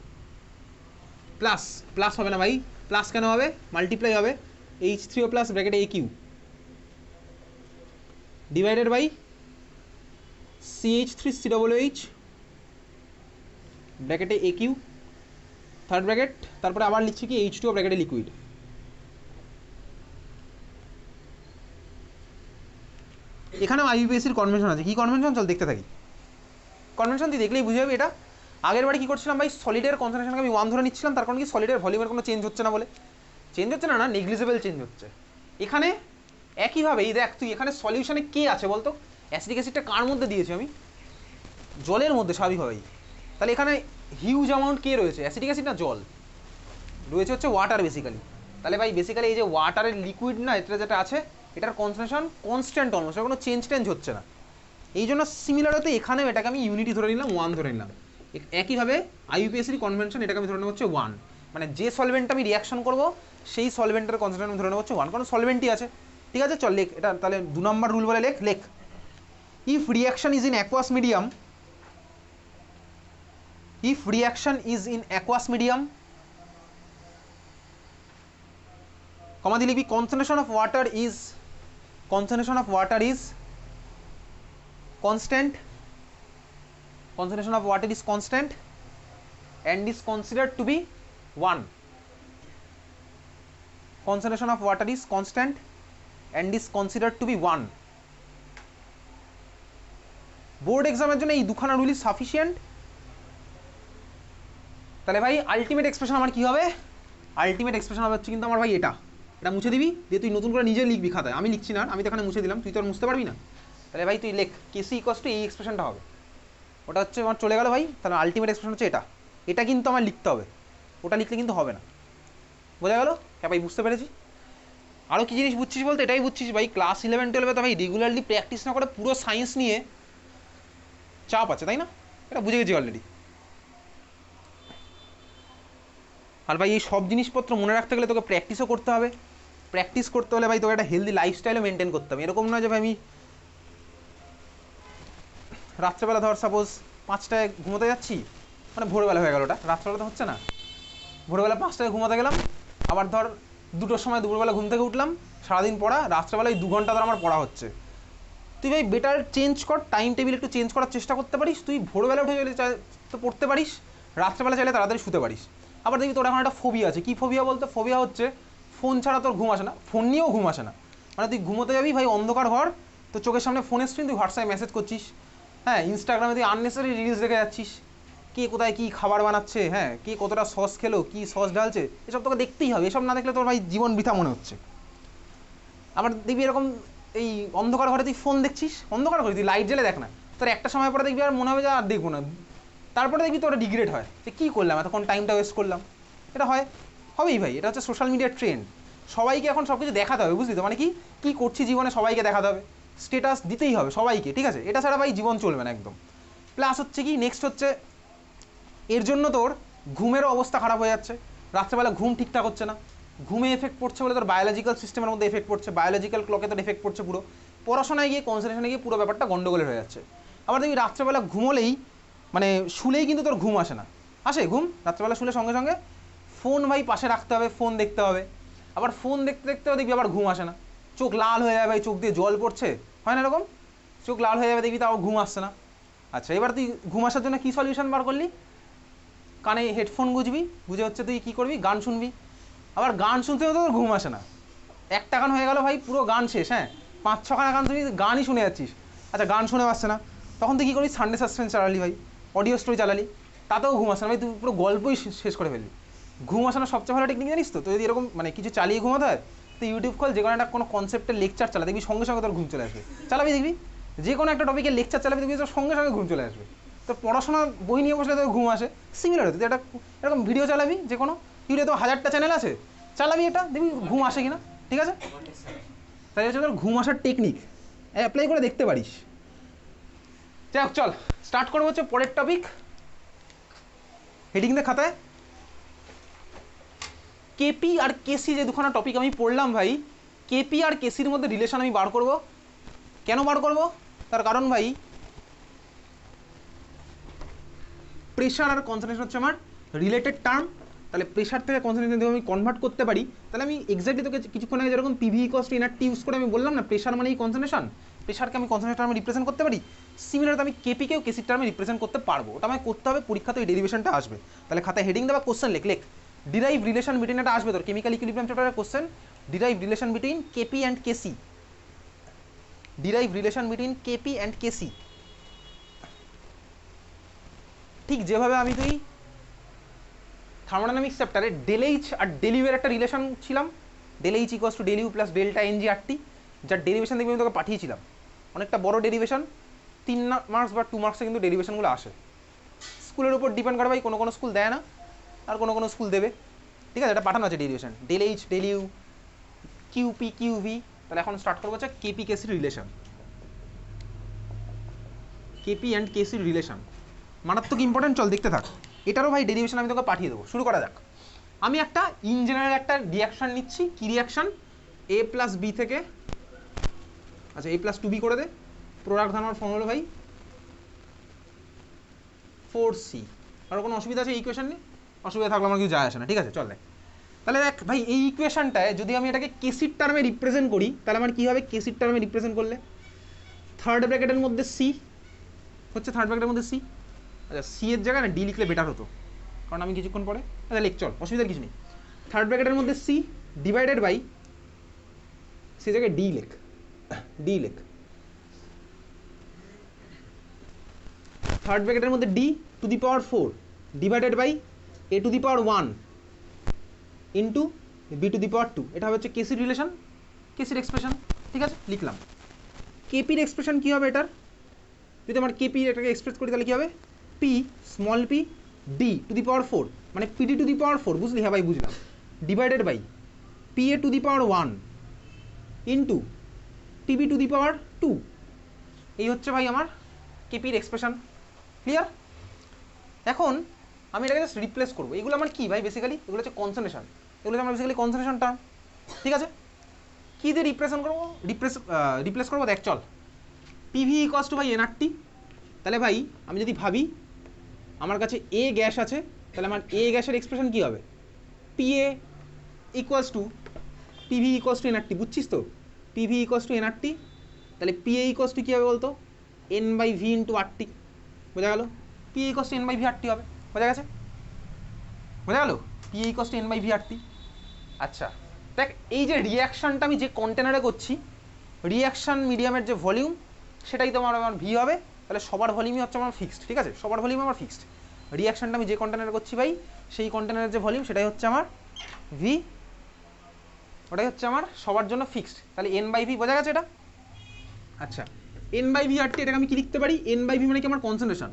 Speaker 1: প্লাস, প্লাস হবে না ভাই, প্লাস কেন হবে? মাল্টিপ্লাই হবে। H3O প্লাস ব্র্যাকেটে একিউ ডিভাইডেড বাই CH3COOH ব্র্যাকেটে একিউ থার্ড ব্র্যাকেট, তারপরে আবার লিখছি কি H2O ব্র্যাকেটে লিকুইড। এখানেও আইইউপিএসির কনভেনশন আছে। কি কনভেনশন? চল দেখতে থাকি। কনভেনশন তুই দেখলেই বুঝে যাবে এটা। আগের বারে কী করছিলাম ভাই? সলিডের কনসেন্ট্রেশনকে আমি 1 ধরে নিচ্ছিলাম, তার কারণ কি? সলিডের ভলিউমের কোনো চেঞ্জ হচ্ছে না বলে। চেঞ্জ হচ্ছে না, নেগলিজেবল চেঞ্জ হচ্ছে। এখানে একইভাবে এই দেখ, তুই এখানে সলিউশনে কে আছে বলতো? অ্যাসিডিক অ্যাসিডটা কার মধ্যে দিয়েছি আমি? জলের মধ্যে, স্বাভাবিকভাবেই। তাহলে এখানে হিউজ অ্যামাউন্ট কে রয়েছে? অ্যাসিডিক অ্যাসিড না জল? রয়েছে হচ্ছে ওয়াটার বেসিক্যালি। তাহলে ভাই বেসিক্যালি এই যে ওয়াটারের লিকুইড না, এটা যেটা আছে, এটার কনসেন্ট্রেশন কনস্ট্যান্ট, অলমোস্ট কোনো চেঞ্জ হচ্ছে না। এই জন্য সিমিলার হতে এখানেও এটাকে আমি ইউনিটি ধরে নিলাম, 1 ধরে নিলাম। একইভাবে আইইউপিএসির কনভেনশন, এটাকে আমি ধরে নেব হচ্ছে 1, মানে যে সলভেন্টটা আমি রিয়াকশন করবো সেই সলভেন্টের কনসেন্ট্রেশন আমি ধরে নেব হচ্ছে 1, কারণ সলভেন্টই আছে। ঠিক আছে, চল লেখ এটা তাহলে 2 নম্বর রুল বলে লেখ। লেখ if reaction is in aqueous medium, if reaction is in aqueous medium comma দিয়ে লিখবি concentration of water is concentration of water is constant and is considered to be 1. Concentration of water is constant and is considered to be 1. Board এক্সামের জন্য এই দুখানা rule is sufficient. তাহলে ভাই ultimate expression আমার কি হবে? আলটিমেট এক্সপ্রেশন হবে হচ্ছে কিন্তু আমার ভাই এটা মুছে দিবি দিয়ে তুই নতুন করে নিজে লিখবি খাতায়, আমি লিখছি না, আমি তো এখানে মুছে দিলাম, তুই তো আর মুছতে পারবি না। তাহলে ভাই তুই লেখ কেসি ইকুয়ালস টু এই এক্সপ্রেশনটা হবে, ওটা হচ্ছে আমার চলে গেল ভাই। তাহলে আলটিমেট এক্সপ্রেশন হচ্ছে এটা কিন্তু আমার লিখতে হবে, ওটা লিখলে কিন্তু হবে না। বোঝা গেল? হ্যাঁ ভাই বুঝতে পেরেছি। আরও কি জিনিস বুঝছিস বলতে এটাই বুঝছিস ভাই, ক্লাস 11-12 তো ভাই রেগুলারলি প্র্যাকটিস না করে পুরো সায়েন্স নিয়ে চাপ আছে, তাই না? এটা বুঝে গেছি অলরেডি। আর ভাই এই সব জিনিসপত্র মনে রাখতে গেলে তোকে প্র্যাকটিসও করতে হবে, প্র্যাকটিস করতে হলে ভাই তোকে একটা হেলদি লাইফস্টাইলও মেনটেন করতে হবে। এরকম নয় যে ভাই আমি রাত্রেবেলা ধর সাপোজ 5টায় ঘুমোতে যাচ্ছি, মানে ভোরবেলা হয়ে গেল, ওটা রাত্রেবেলা তো হচ্ছে না, ভোরবেলা 5টায় ঘুমাতে গেলাম, আবার ধর 2টোর সময় দুপুরবেলা ঘুম থেকে উঠলাম, সারাদিন পড়া, রাত্রেবেলায় 2 ঘন্টা ধর আমার পড়া হচ্ছে। তুই ভাই বেটার চেঞ্জ কর, টাইম টেবিল একটু চেঞ্জ করার চেষ্টা করতে পারিস। তুই ভোরবেলা উঠে গেলে তো পড়তে পারিস, রাত্রেবেলা চাইলে তাড়াতাড়ি শুতে পারিস। আবার দেখবি তোর এখন একটা ফোবিয়া আছে। কী ফোবিয়া বলতে? ফোবিয়া হচ্ছে ফোন ছাড়া তোর ঘুম আসে না, ফোন নিয়েও ঘুম আসে না। মানে তুই ঘুমোতে যাবি ভাই অন্ধকার ঘর, তো চোখের সামনে ফোনের স্ক্রিন, তুই হোয়াটসঅ্যাপে মেসেজ করছিস, হ্যাঁ ইনস্টাগ্রামে তুই আননেসেসারি রিলস দেখে যাচ্ছিস, কে কোথায় কী খাবার বানাচ্ছে, হ্যাঁ কে কতটা সস খেলো, কী সস ঢালছে, এসব তোকে দেখতেই হবে। এসব না দেখলে তোর ভাই জীবন বৃথা মনে হচ্ছে। আবার দেখবি এরকম এই অন্ধকার ঘরে তুই ফোন দেখছিস, অন্ধকার ঘরে তুই লাইট জ্বেলে দেখ না, তোর একটা সময় পরে দেখবি আর মনে হবে যে আর দেখবো না, তারপরে দেখবি তোর রিগ্রেট হয় যে কী করলাম, এতক্ষণ টাইমটা ওয়েস্ট করলাম। এটা হবেই ভাই, এটা হচ্ছে সোশ্যাল মিডিয়ার ট্রেন্ড। সবাইকে এখন সব কিছু দেখাতে হবে, বুঝলি তো? মানে কী করছি জীবনে সবাইকে দেখাতে হবে, স্টেটাস দিতেই হবে সবাইকে, ঠিক আছে? এটা ছাড়া ভাই জীবন চলবে না একদম। প্লাস হচ্ছে কি, নেক্সট হচ্ছে এর জন্য তোর ঘুমেরও অবস্থা খারাপ হয়ে যাচ্ছে, রাত্রেবেলা ঘুম ঠিকঠাক হচ্ছে না, ঘুমে এফেক্ট পড়ছে বলে তোর বায়োলজিক্যাল সিস্টেমের মধ্যে এফেক্ট পড়ছে, বায়োলজিক্যাল ক্লকে তোর এফেক্ট পড়ছে, পুরো পড়াশোনায় গিয়ে কনসেন্ট্রেশনে গিয়ে পুরো ব্যাপারটা গন্ডগোলের হয়ে যাচ্ছে। আবার দেখবি রাত্রেবেলা ঘুমোলেই মানে শুলেই কিন্তু তোর ঘুম আসে না, আসে ঘুম রাত্রেবেলা শুলে সঙ্গে সঙ্গে ফোন ভাই পাশে রাখতে হবে, ফোন দেখতে হবে, আবার ফোন দেখতে দেখতেও দেখবি আবার ঘুম আসে না, চোখ লাল হয়ে যাবে ভাই, চোখ দিয়ে জল পড়ছে, হয় না এরকম? চোখ লাল হয়ে যাবে দেখবি, তাও ঘুম আসছে না। আচ্ছা এবার তুই ঘুম আসার জন্য কী সলিউশন বার করলি? কানে হেডফোন গুঁজবি, গুঁজে হচ্ছে তুই কী করবি, গান শুনবি। আবার গান শুনতে তো তোর ঘুম আসে না, একটা গান হয়ে গেল ভাই পুরো গান শেষ, হ্যাঁ 5-6খানা গান তুই গানই শুনে যাচ্ছিস। আচ্ছা গান শুনে আসছে না, তখন তুই কী করবি, সানডে সাসপেন্স চালালি ভাই, অডিও স্টোরি চালালি, তাতেও ঘুম আসে না ভাই, তুই পুরো গল্পই শেষ করে ফেললি। ঘুম আসানোর সবচেয়ে ভালো টেকনিক জানিস তো? তো যদি এরকম মানে কিছু চালিয়ে ঘুমাতে হয়, তো ইউটিউব খোল, যে কোনো একটা কোনো কনসেপ্টের লেকচার চালা, দেখবি সঙ্গে সঙ্গে তোর ঘুম চলে আসবে। চালাবি দেখবি, যে কোনো একটা টপিকের লেকচার চালাবি দেখবি তোর সঙ্গে সঙ্গে ঘুম চলে আসবে। তো পড়াশোনার বই নিয়ে বসলে তোর ঘুম আসে, সিমিলার তুই একটা এরকম ভিডিও চালাবি, যে কোনো ইউটিউবে তো 1000টা চ্যানেল আছে, চালাবি এটা, দেখবি ঘুম আসে কিনা, ঠিক আছে? তাই হচ্ছে তোর ঘুম আসার টেকনিক, অ্যাপ্লাই করে দেখতে পারিস। যাই হোক চল স্টার্ট করবো হচ্ছে পরের টপিক। হেডিং দে খাতায়, কেপি আর কেসি যে দুখানা টপিক আমি পড়লাম ভাই, কেপি আর কেসির মধ্যে রিলেশন আমি বার করব। কেন বার করব? তার কারণ ভাই প্রেশার আর কনসেন্ট্রেশন হচ্ছে আমার রিলেটেড টার্ম। তাহলে প্রেশার থেকে কনসেন্ট্রেশন যদি আমি কনভার্ট করতে পারি, তাহলে আমি এক্স্যাক্টলি তোকে কিছুক্ষণ আগে যেরকম PV equals to nRT use করে আমি বললাম না, প্রেশার মানেই কনসেন্ট্রেশন, প্রেশারকে আমি কনসেন্ট্রেশন টার্মে রিপ্রেজেন্ট করতে পারি, সিমিলার আমি কেপিকেও কেসির টার্মে রিপ্রেজেন্ট করতে পারবো। ওটা আমায় করতে হবে, পরীক্ষাতে ওই ডেরিভেশনটা আসবে। তাহলে খাতায় হেডিং দেওয়া কোশ্চেন লেখ ডিরাইভ রিলেশন বিটুইন, এটা আসবে তোর কেমিক্যাল ইকুইলিব্রিয়াম চ্যাপ্টারের question, derive relation between KP and KC, derive relation between KP and KC. ঠিক যেভাবে আমি তুই থার্মোডাইনামিক্স চ্যাপ্টারে ডেলএইচ আর ডেলিউয়ের একটা রিলেশন ছিলাম, del H equals to del U plus delta NG RT, যার ডেরিভেশন দেখবি আমি তোকে পাঠিয়েছিলাম, অনেকটা বড় ডেরিভেশন, 3 মার্কস বা 2 মার্কসে কিন্তু ডেরিভেশনগুলো আসে। স্কুলের উপর ডিপেন্ড করে ভাই, কোনো কোনো স্কুল দেয় না আর কোনো কোনো স্কুল দেবে, ঠিক আছে? এটা পাঠানো আছে derivation, del H del U QP QV. তাহলে এখন স্টার্ট করবো হচ্ছে কেপি কেসির রিলেশন, কেপি অ্যান্ড কেসির রিলেশন মারাত্মক ইম্পর্টেন্ট, চল দেখতে থাক। এটারও ভাই ডেরিভেশন আমি তোকে পাঠিয়ে দেবো। শুরু করা যাক। আমি একটা ইন জেনারেল একটা রিয়াকশান নিচ্ছি, কি রিয়াকশান? এ প্লাস বি থেকে, আচ্ছা এ প্লাস 2b করে দে, প্রোডাক্ট ধারণার ফর্ম হলো ভাই 4c। আর কোনো অসুবিধা আছে এই ইকুয়েশন নিয়ে? অসুবিধা থাকলে আমার কিছু যায় আসে না, ঠিক আছে? চল দেখ, তাহলে দেখ ভাই এই ইকুয়েশনটায় যদি আমি এটাকে কেসির টার্মে রিপ্রেজেন্ট করি তাহলে আমার কী হবে কেসির টার্মে রিপ্রেজেন্ট করলে থার্ড ব্র্যাকেটের মধ্যে সি হচ্ছে থার্ড ব্র্যাকেটের মধ্যে সি। আচ্ছা সি এর জায়গায় না ডি লিখলে বেটার হতো, কারণ আমি কিছুক্ষণ পরে আচ্ছা লিখ চল, অসুবিধার কিছু নেই। থার্ড ব্র্যাকেটের মধ্যে সি ডিভাইডেড বাই সি জায়গায় ডি লেখ, ডি লেখ। থার্ড ব্র্যাকেটের মধ্যে D to the power 4 divided by A to the power 1 into B to the power 2। এটা হচ্ছে কেসির রিলেশন, কেসির এক্সপ্রেশন। ঠিক আছে লিখলাম। কেপির এক্সপ্রেশন কী হবে এটার, যদি আমার কেপি এটাকে এক্সপ্রেস করি তাহলে কী হবে P small P D to the power 4 মানে পিডি টু দি পাওয়ার 4, বুঝলি? হ্যাঁ ভাই বুঝলাম। Divided by P A to the power 1 into TB to the power 2। এই হচ্ছে ভাই আমার কেপির এক্সপ্রেশন। ক্লিয়ার? এখন আমি এটাকে জাস্ট রিপ্লেস করবো। এগুলো আমার কি ভাই বেসিক্যালি এগুলো হচ্ছে কনসেন্ট্রেশন, এগুলো হচ্ছে আমার বেসিক্যালি কনসেন্ট্রেশন টার্ম। ঠিক আছে, কী দিয়ে রিপ্রেজেন্ট করবো, রিপ্লেস করবো দেখ চল। পিভি ইকোয়াস টু ভাই এনআরটি। তাহলে ভাই আমি যদি ভাবি আমার কাছে এ গ্যাস আছে, তাহলে আমার এ গ্যাসের এক্সপ্রেশন কী হবে PA equals to PV equals to NRT. বুঝছিস তো? পিভি ইকোয়াস টু এনআরটি, তাহলে পিএ ইকোয়াস টু কী হবে বলতো N by V into RT. বোঝা গেল? PA equals to N by V RT হবে। বোঝা গেছে? বোঝা গেল? PA equals to N by V RT. আচ্ছা দেখ এই যে রিয়াকশানটা আমি যে কন্টেনারে করছি, রিয়াকশান মিডিয়ামের যে ভলিউম সেটাই তো আমার ভি হবে। তাহলে সবার ভলিউমই হচ্ছে আমার ফিক্সড। ঠিক আছে, সবার ভলিউম আমার ফিক্সড। রিয়াকশানটা আমি যে কন্টেনারে করছি ভাই সেই কন্টেনারের যে ভলিউম সেটাই হচ্ছে আমার ভি, ওটাই হচ্ছে আমার সবার জন্য ফিক্সড। তাহলে এন বাই ভি। বোঝা গেছে এটা? আচ্ছা এন বাই ভি আরটি এটাকে আমি কি লিখতে পারি, এন বাই ভি মানে কি আমার কনসেন্ট্রেশন।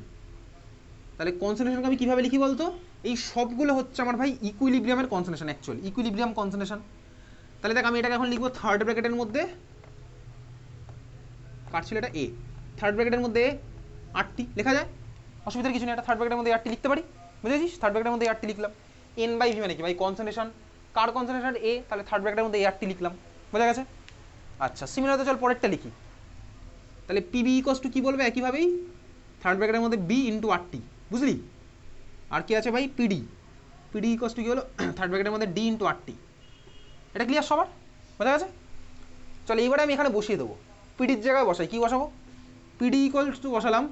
Speaker 1: তাহলে কনসেন্ট্রেশনকে আমি কীভাবে লিখি বলতো, এই সবগুলো হচ্ছে আমার ভাই ইকুইলিব্রিয়ামের কনসেন্ট্রেশন, অ্যাকচুয়ালি ইকুইলিব্রিয়াম কনসেন্ট্রেশন। তাহলে দেখ আমি এটাকে এখন লিখবো থার্ড ব্র্যাকেটের মধ্যে, কাটছিল এটা এ, থার্ড ব্র্যাকেটের মধ্যে আরটি লেখা যায়, অসুবিধার কিছু নেই। এটা থার্ড ব্র্যাকেটের মধ্যে আরটি লিখতে পারি। বুঝেছিস? থার্ড ব্র্যাকেটের মধ্যে আরটি লিখলাম। এন বাই ভি মানে কি ভাই কনসেন্ট্রেশন, কার কনসেন্ট্রেশন এ, তাহলে থার্ড ব্র্যাকেটের মধ্যে এ আরটি লিখলাম। বোঝা গেছে? আচ্ছা সিমিলার তো চল পরেরটা লিখি। তাহলে পিবি ইকোয়াস টু কী বলবে একইভাবেই থার্ড ব্র্যাকেটের মধ্যে বি ইন্টু আরটি। বুঝলি? আর কি আছে ভাই পিডি, পিডি ইকোয়াস টু কী হলো থার্ড ব্র্যাকেটের মধ্যে ডি ইন্টু আরটি। এটা ক্লিয়ার সবার? বোঝা গেছে? চলো এইবারে আমি এখানে বসিয়ে দেবো, পিডির জায়গায় বসাই। কী বসাবো? পিডি ইকুয়ালস টু বসালাম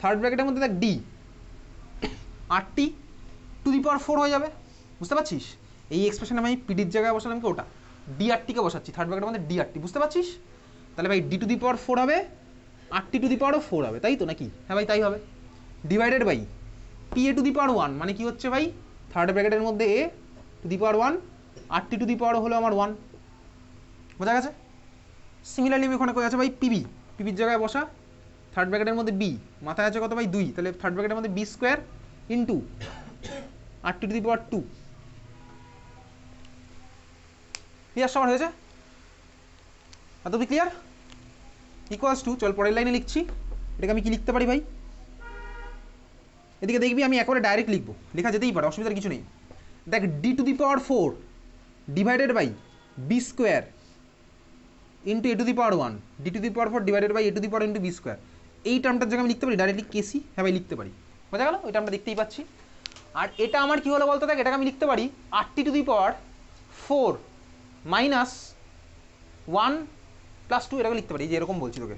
Speaker 1: থার্ড ব্র্যাকেটের মধ্যে দেখ D RT to the power 4 হয়ে যাবে। বুঝতে পারছিস? এই এক্সপ্রেশনে আমি পিডির জায়গায় বসালাম কি ওটা ডি আরটিকে বসাচ্ছি, থার্ড ব্র্যাকেটের মধ্যে ডি আরটি। বুঝতে পারছিস? তাহলে ভাই ডি টু দি পাওয়ার 4 হবে, আরটি টু দি পাওয়ারও 4 হবে, তাই তো নাকি? হ্যাঁ ভাই তাই হবে। Divided by P A to the power 1 মানে কি হচ্ছে ভাই থার্ড ব্র্যাকেটের মধ্যে A to the power 1 RT to the power হলো আমার 1। বোঝা গেছে? সিমিলারলি আমি ওখানে কোথায় আছে ভাই পিবি, পিবির জায়গায় বসা থার্ড ব্র্যাকেটের মধ্যে বি মাথায় আছে কত ভাই 2, তাহলে থার্ড ব্র্যাকেটের মধ্যে B square into RT to the power 2। Clear সবার হয়েছে? এতদিন ক্লিয়ার? ইকুয়ালস টু চল পরের লাইনে লিখছি। এটাকে আমি কি লিখতে পারি ভাই, এদিকে দেখবি আমি একবারে ডাইরেক্ট লিখবো, লেখা যেতেই পারে, অসুবিধার কিছু নেই। দেখ D to the power 4 divided by B square into A to the power 1, D to the power 4 divided by A to the power into B square. এই টার্মটার জায়গায় আমি লিখতে পারি ডাইরেক্টলি কেসি। হ্যাঁ ভাই লিখতে পারি। বোঝা গেল? ওই টার্মটা দেখতেই পাচ্ছি। আর এটা আমার কি হলো বলতো, দেখ এটাকে আমি লিখতে পারি RT to the power 4 minus 1 plus 2। এটাকে লিখতে পারি যে এরকম বলছি তোকে,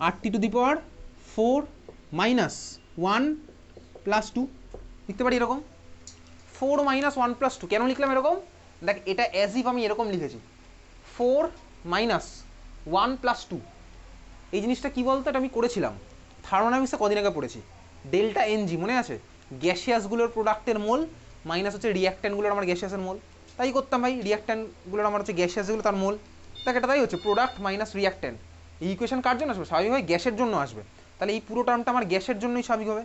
Speaker 1: RT to the power 4 minus 1 plus 2 লিখতে পারি এরকম। 4 মাইনাস 1 প্লাস 2 কেন লিখলাম এরকম, দেখ এটা অ্যাজ ইফ আমি এরকম লিখেছি 4 মাইনাস 1 প্লাস 2। এই জিনিসটা কী বলতো, এটা আমি করেছিলাম থার্মোডাইনামিক্সে কদিন আগে পড়েছি, ডেল্টা এনজি মনে আছে? গ্যাসিয়াসগুলোর প্রোডাক্টের মোল মাইনাস হচ্ছে রিয়াক্ট্যান্টগুলোর আমার গ্যাসিয়াসের মোল। তাই করতাম ভাই, রিয়াক্ট্যান্টগুলোর আমার হচ্ছে গ্যাসিয়াসগুলো তার মোল। দেখ এটা তাই হচ্ছে প্রোডাক্ট মাইনাস রিয়াক্ট্যান্ট। এই ইকুয়েশন কার জন্য আসবে? স্বাভাবিকভাবে গ্যাসের জন্য আসবে। তাহলে এই পুরো টার্মটা আমার গ্যাসের জন্যই স্বাভাবিক হবে,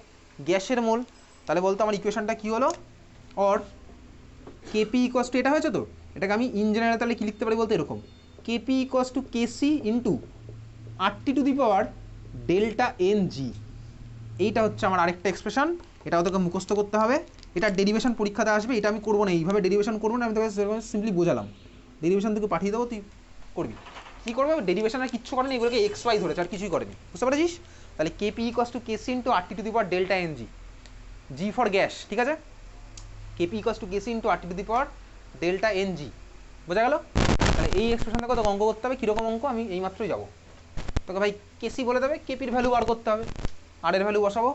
Speaker 1: গ্যাসের মোল। তাহলে বলতো আমার ইকুয়েশনটা কী হলো, অর কেপি ইকোয়াস টু এটা হয়েছে তো, এটাকে আমি ইন জেনারেল তাহলে কী লিখতে পারি বলতে এরকম, KP equals to KC into RT to the power delta N G. এইটা হচ্ছে আমার আরেকটা এক্সপ্রেশন, এটাও তোকে মুখস্থ করতে হবে। এটা ডেরিভেশন পরীক্ষাতে আসবে, এটা আমি করবো না, এইভাবে ডেরিভেশন করবো না, আমি তোকে সিম্পলি বোঝালাম। ডেরিভেশন তোকে পাঠিয়ে দেবো, তুই করবি। কী করবে ডেরিভেশন আর কিচ্ছু করেনি, এগুলোকে এক্স ওয়াই ধরেছে আর কিছুই করেনি। বুঝতে পারছিস? তাহলে KP equals to KC into RT to the power delta N G, G for gas. ঠিক আছে? KP equals to KC into RT to the power delta N G. বোঝা গেল? তাহলে এই এক্সপ্রেশনটা কত অঙ্ক করতে হবে, কীরকম অঙ্ক আমি এইমাত্রই যাবো। তোকে ভাই কেসি বলে দেবে, কেপির ভ্যালু বার করতে হবে, আর এর ভ্যালু বসাবো।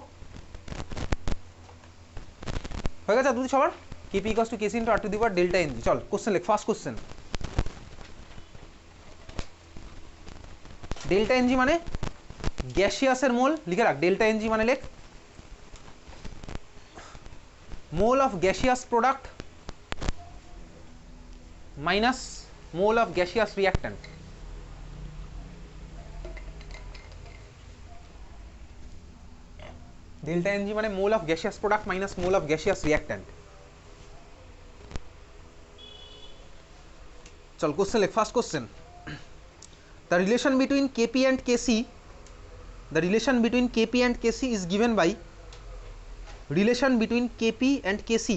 Speaker 1: হয়ে গেছে দুটি সবার? KP equals to KC into RT to the power delta N G. চল কোশ্চেন লেখ, first question. Delta N G মানে গ্যাসিয়াসের মোল, লিখে রাখ। ডেল্টা এন জি মানে লেখ mole of gaseous product minus mole of gaseous reactant. Delta N G মানে mole of gaseous product minus mole of gaseous reactant. চল কোশ্চেন লেখ, first question. The relation between Kp and Kc, the relation between Kp and Kc is given by, relation between Kp and Kc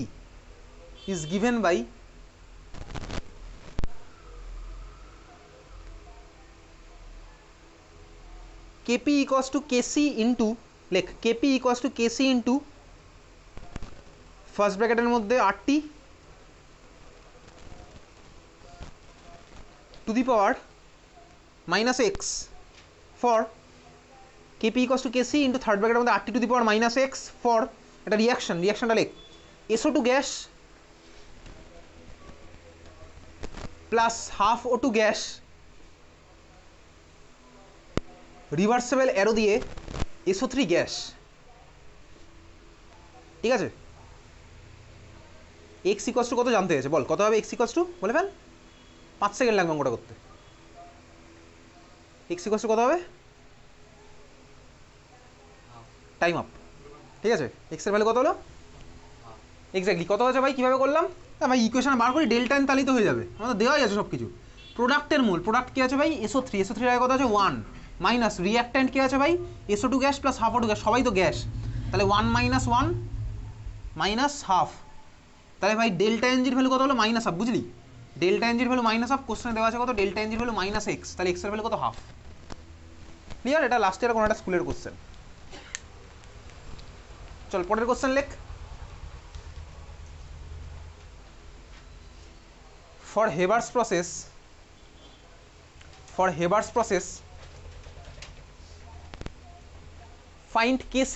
Speaker 1: is given by Kp equals to Kc into, লেখ Kp equals to Kc into first ব্র্যাকেটের মধ্যে RT to the power minus X for KP equals to KC into third ব্র্যাকেটের মধ্যে RT to the power minus X for একটা reaction, রিয়াকশনটা লেখ SO2 গ্যাস plus half O2 গ্যাস reversible arrow দিয়ে SO3 গ্যাস। ঠিক আছে? এক্স ইকুয়ালস টু কত জানতে হয়েছে, বল কত হবে এক্স ইকুয়ালস টু, বলে ফেল। 5 সেকেন্ড লাগবে অঙ্কটা করতে। এক্স ইকুয়ালস টু কত হবে? Time up. ঠিক আছে, এক্সের ভ্যালু কত হলো? এক্স্যাক্টলি কত হয়েছে ভাই, কীভাবে করলাম? ভাই ইকুয়েশন বার করি, ডেল্টা এন তাহলেই তো হয়ে যাবে, আমাদের দেওয়াই আছে সব কিছু। প্রোডাক্টের মোল, প্রোডাক্ট কী আছে ভাই? SO3, SO3 এর কত আছে 1, মাইনাস রিঅ্যাক্ট্যান্ট কী আছে ভাই? SO2 গ্যাস প্লাস হাফ O2 গ্যাস, সবাই তো গ্যাস, তাহলে 1 মাইনাস 1 মাইনাস হাফ। তাহলে ভাই ডেল্টা এনজির ভ্যালু কত হলো? মাইনাস হাফ, বুঝলি? ডেল্টা এনজির ভ্যালু মাইনাস হাফ, কোশ্চেনে দেওয়া আছে কত? ডেল্টা এনজির ভ্যালু মাইনাস এক্স, তাহলে এক্সের ভ্যালু কত? হাফ। ক্লিয়ার? এটা লাস্ট ইয়ার কোনো একটা স্কুলের কোশ্চেন। চল পরের কোশ্চেন লেখ। For Haber's process, find Kc